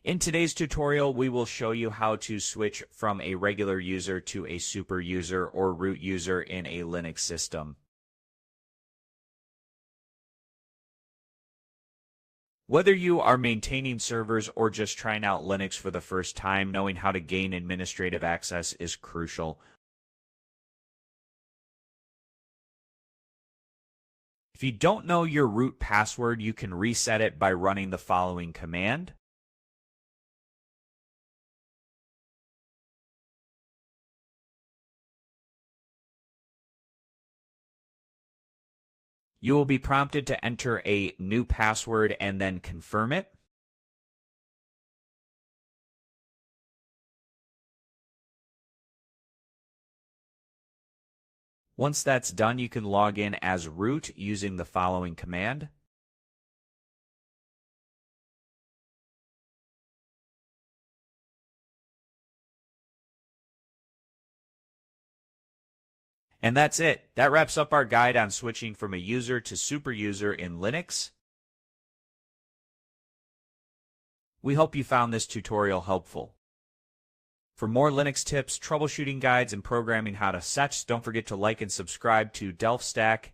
In today's tutorial, we will show you how to switch from a regular user to a super user or root user in a Linux system. Whether you are maintaining servers or just trying out Linux for the first time, knowing how to gain administrative access is crucial. If you don't know your root password, you can reset it by running the following command. You will be prompted to enter a new password and then confirm it. Once that's done, you can log in as root using the following command. And that's it. That wraps up our guide on switching from a user to super user in Linux. We hope you found this tutorial helpful. For more Linux tips, troubleshooting guides, and programming how to such, don't forget to like and subscribe to Delft Stack.